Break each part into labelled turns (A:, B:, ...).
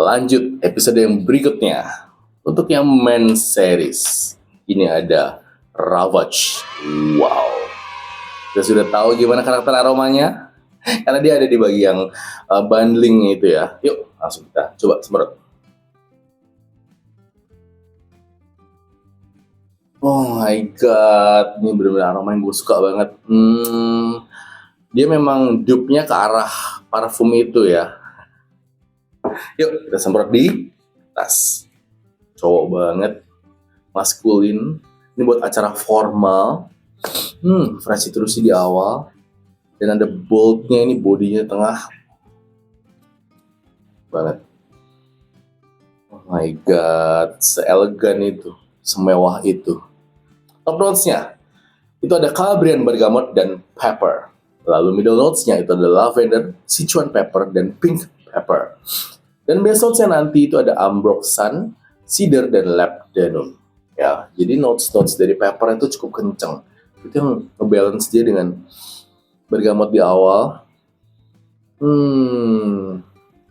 A: Lanjut episode yang berikutnya. Untuk yang main series, ini ada Ravage. Wow. Kita sudah tahu gimana karakter aromanya? Karena dia ada di bagian bundling itu ya. Yuk, langsung kita coba semprot. Oh my god, ini benar-benar aroma yang gue suka banget. Dia memang dupe-nya ke arah parfum itu ya. Yuk, kita semprot di tas. Cowok banget, maskulin. Ini buat acara formal. Fresh terus di awal. Dan ada boldnya, ini bodinya tengah. Banget. Oh my god, seelegan itu, semewah itu. Top notes-nya, itu ada Calabrian bergamot dan pepper. Lalu middle notes-nya itu ada lavender, Sichuan pepper, dan pink pepper. Dan base notes-nya nanti itu ada ambroxan, cedar, dan labdanum. Ya, jadi notes-notes dari pepper itu cukup kenceng. Itu yang ngebalance dia dengan bergamot di awal.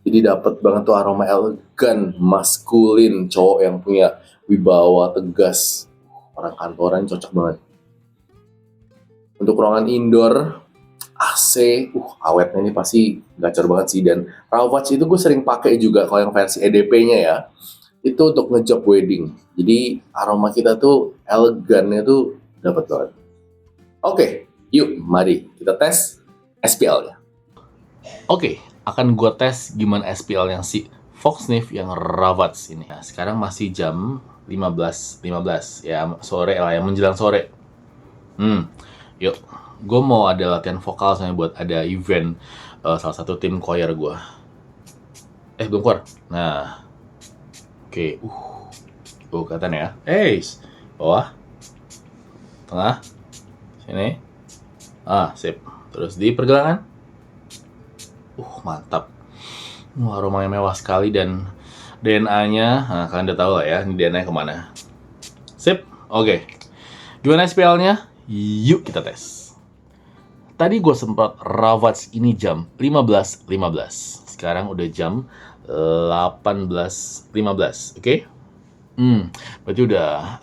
A: Jadi dapat banget tuh aroma elegan, maskulin, cowok yang punya wibawa, tegas. Orang kantoran cocok banget. Untuk ruangan indoor, AC, awetnya ini pasti gacor banget sih. Dan Ravage itu gue sering pakai juga kalau yang versi EDP-nya ya. Itu untuk ngejob wedding. Jadi aroma kita tuh elegannya tuh dapat banget. Oke, yuk mari kita tes SPL-nya.
B: Oke, akan gue tes gimana SPL yang si Fox Sniff yang Ravage ini. Nah, sekarang masih jam 15.15 ya, sore lah ya, menjelang sore. Yuk, gue mau ada latihan vokal soalnya buat ada event salah satu tim choir gue. Belum keluar. Nah, oke, kelihatan ya. Bawah, tengah, sini. Sip. Terus di pergelangan. Mantap. Aromanya mewah sekali dan DNA-nya, kalian udah tahu lah ya, ini DNA-nya kemana. Sip, oke. Gimana SPL-nya? Yuk kita tes. Tadi gue semprot Ravage ini jam 15.15. Sekarang udah jam 18.15, oke? Berarti udah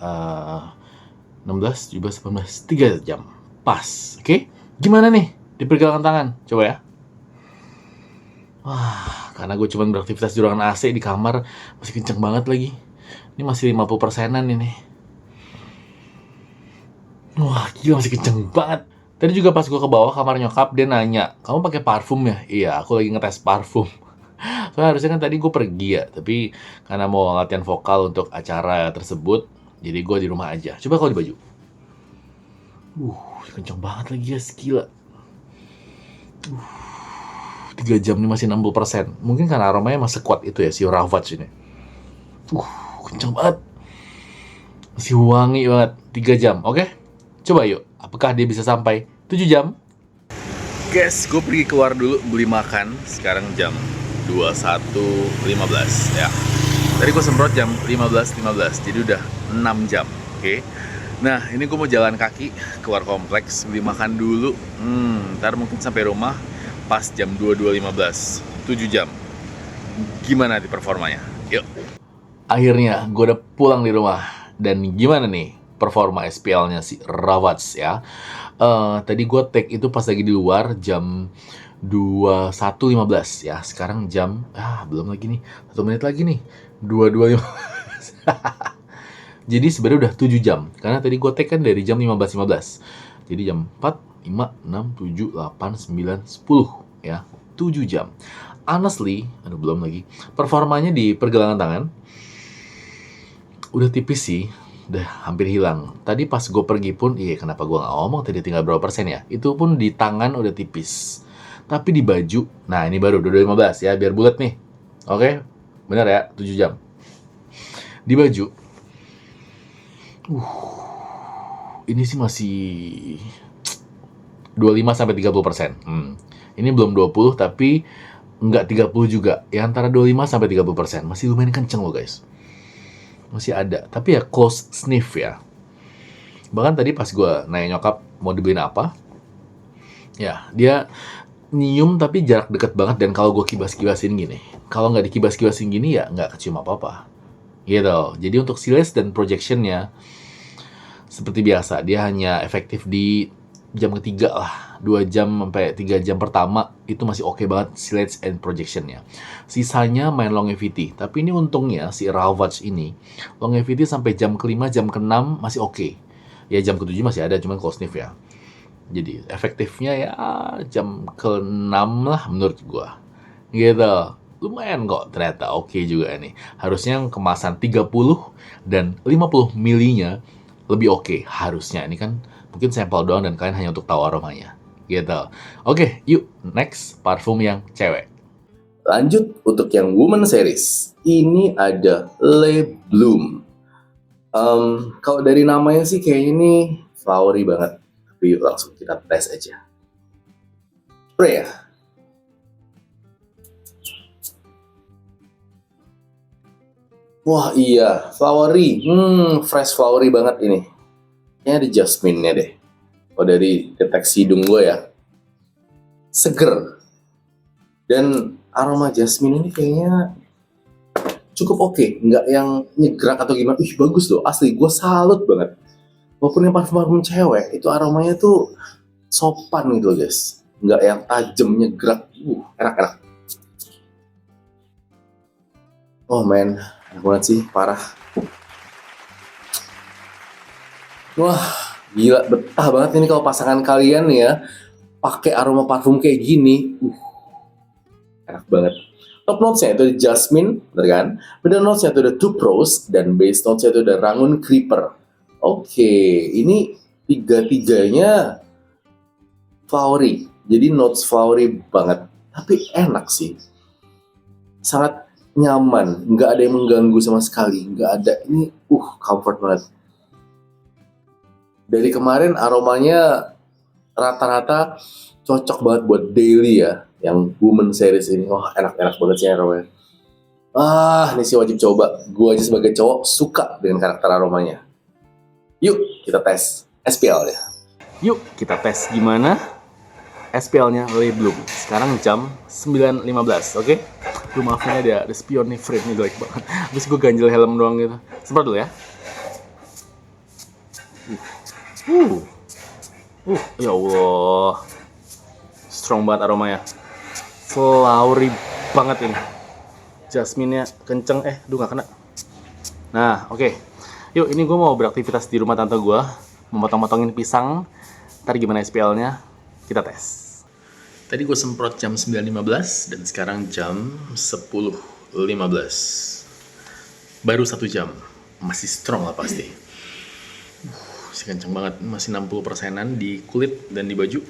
B: 16, 17, 18, 3 jam. Pas, oke? Gimana nih di pergelangan tangan? Coba ya. Karena gue cuma beraktivitas di ruangan AC di kamar, masih kenceng banget lagi. Ini masih 50%-an ini. Gila masih kenceng banget. Tadi juga pas gue ke bawah kamar nyokap, dia nanya, kamu pakai parfum ya? Iya, aku lagi ngetes parfum. Soalnya harusnya kan tadi gue pergi ya, tapi karena mau latihan vokal untuk acara tersebut, jadi gue di rumah aja. Coba kalau di baju. Kenceng banget lagi ya, gila. 3 jam ini masih 60%. Mungkin karena aromanya masih kuat itu ya, si Ravage ini. Kenceng banget. Masih wangi banget. 3 jam, oke? Coba yuk, apakah dia bisa sampai 7 jam? Guys, gue pergi keluar dulu beli makan. Sekarang jam 21.15 ya. Tadi gue semprot jam 15.15, jadi udah 6 jam, oke? Nah, ini gue mau jalan kaki keluar kompleks, beli makan dulu. Ntar mungkin sampai rumah pas jam 22.15, 7 jam. Gimana di performanya? Yuk. Akhirnya gue udah pulang di rumah. Dan gimana nih performa SPL-nya si Ravage ya? Tadi gue take itu pas lagi di luar jam 21.15 ya. Sekarang jam, belum lagi nih, 1 menit lagi nih, 22.15. Jadi sebenarnya udah 7 jam. Karena tadi gue take kan dari jam 15.15. Jadi jam 4, 5, 6, 7, 8, 9, 10 ya, 7 jam. Honestly, belum lagi. Performanya di pergelangan tangan udah tipis sih, udah hampir hilang. Tadi pas gue pergi pun, kenapa gue gak ngomong tadi tinggal berapa persen ya? Itu pun di tangan udah tipis. Tapi di baju, nah ini baru 22.15 ya, biar bulat nih. Oke, bener ya, 7 jam. Di baju, ini sih masih 25-30%. Ini belum 20, tapi nggak 30 juga. Ya antara 25-30%. Masih lumayan kenceng loh guys. Masih ada. Tapi ya close sniff ya. Bahkan tadi pas gue nanya nyokap mau dibeliin apa, ya dia nyium tapi jarak deket banget, dan kalau gue kibas-kibasin gini, kalau nggak dikibas-kibasin gini ya nggak kecium apa-apa. Gitu. Jadi untuk siles dan projectionnya seperti biasa, dia hanya efektif di jam ketiga lah. 2 jam sampai 3 jam pertama itu masih oke banget siles and projectionnya. Sisanya main longevity. Tapi ini untungnya si Ravage ini longevity sampai jam kelima, jam keenam masih oke. Ya jam ketujuh masih ada, cuman kalau sniff ya. Jadi efektifnya ya jam ke-6 lah menurut gua. Gitu. Lumayan kok ternyata, oke juga nih. Harusnya yang kemasan 30 dan 50 milinya lebih oke harusnya. Ini kan mungkin sampel doang dan kalian hanya untuk tahu aromanya. Gitu. Oke, yuk next parfum yang cewek.
A: Lanjut untuk yang woman series. Ini ada Le Bloom. Kalau dari namanya sih kayaknya ini flowery banget. Tapi yuk langsung kita tes aja. Spray ya. Wah iya, flowery. Fresh flowery banget ini. Kayaknya ada jasmine-nya deh. Kalau dari deteksi hidung gue ya. Seger. Dan aroma jasmine ini kayaknya cukup oke. Nggak yang nyegrak atau gimana. Ih bagus loh, asli. Gue salut banget. Walaupun yang parfum-parfum cewek, itu aromanya tuh sopan gitu loh guys. Nggak yang tajam, nyegrak. Enak-enak. Oh men, enak banget sih, parah. Wah, gila, betah banget ini kalau pasangan kalian nih ya pakai aroma parfum kayak gini. Enak banget. Top notes-nya itu ada jasmine, bener kan? Middle notes-nya itu ada tuberose, dan base notes-nya itu ada rangun creeper. Oke, ini tiga-tiganya flowery. Jadi notes flowery banget. Tapi enak sih. Sangat nyaman, nggak ada yang mengganggu sama sekali, nggak ada. Ini comfort banget. Dari kemarin aromanya rata-rata cocok banget buat daily ya, yang woman series ini. Wah enak-enak banget sih aromanya. Ini sih wajib coba. Gue aja sebagai cowok suka dengan karakter aromanya. Yuk kita tes SPL ya.
B: Yuk kita tes gimana SPL-nya Le Bloom. Sekarang jam 9.15, oke? Lu maafin ada spion nih, frame nih jelek banget. Habis gue ganjel helm doang gitu. Semprot dulu ya. Ya Allah. Strong banget aromanya. Flowery banget ini. Jasmine-nya kenceng, nggak kena. Nah, oke. Yuk, ini gue mau beraktivitas di rumah tante gue. Memotong-motongin pisang. Ntar gimana SPL-nya? Kita tes. Tadi gue semprot jam 9.15 dan sekarang jam 10.15. Baru 1 jam. Masih strong lah pasti. Masih kenceng banget. Masih 60%-an di kulit dan di baju.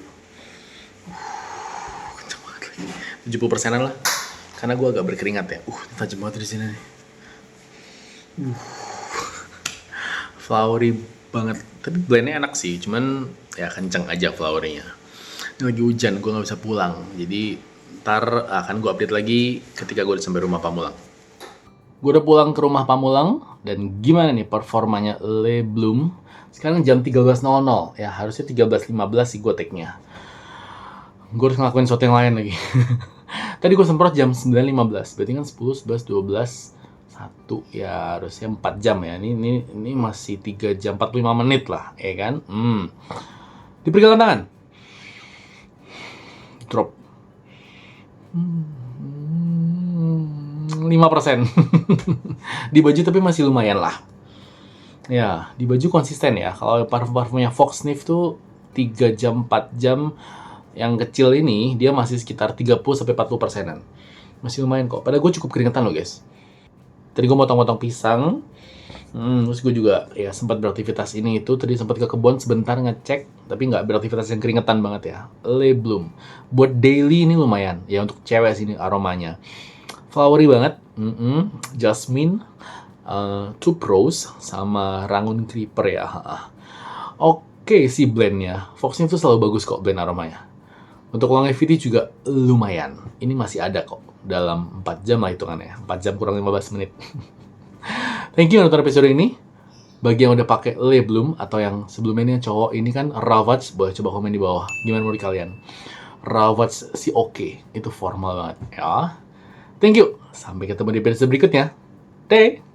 B: Kenceng banget lagi. 70%-an lah. Karena gue agak berkeringat ya. Tajam banget di sini nih. Flowery banget. Tapi blendnya enak sih. Cuman ya kenceng aja flowery-nya. Ini lagi hujan, gue gak bisa pulang. Jadi ntar akan gue update lagi ketika gue udah sampai rumah Pamulang. Gue udah pulang ke rumah Pamulang. Dan gimana nih performanya Le Bloom? Sekarang jam 13.00. Ya harusnya 13.15 sih gue take-nya. Gue harus ngelakuin sesuatu yang lain lagi. Tadi gue semprot jam 9.15. Berarti kan 10, 11, 12, 1. Ya harusnya 4 jam ya. Ini masih 3 jam 45 menit lah. Ya kan? Diberikan tangan. Drop 5%. Di baju tapi masih lumayan lah. Ya, di baju konsisten ya. Kalau parfum-parfumnya Fox Sniff tuh 3 jam, 4 jam. Yang kecil ini dia masih sekitar 30-40%-an. Masih lumayan kok. Padahal gue cukup keringetan loh guys. Tadi gue motong-motong pisang. Terus gue juga ya sempat beraktivitas ini itu. Tadi sempat ke kebun sebentar ngecek. Tapi nggak beraktivitas yang keringetan banget ya. Le Bloom. Buat daily ini lumayan. Ya untuk cewek sini aromanya. Flowery banget. Jasmine. Tuberose. Sama rangun creeper ya. Oke sih blendnya. Foxnya tuh selalu bagus kok blend aromanya. Untuk longevity juga lumayan. Ini masih ada kok. Dalam 4 jam lah hitungannya. 4 jam kurang 15 menit. Thank you nonton episode ini. Bagi yang udah pakai Le Bloom atau yang sebelumnya ini yang cowok ini kan Ravage, boleh coba komen di bawah. Gimana menurut kalian? rawat si Oke. Itu formal banget ya. Thank you. Sampai ketemu di episode berikutnya. Deh.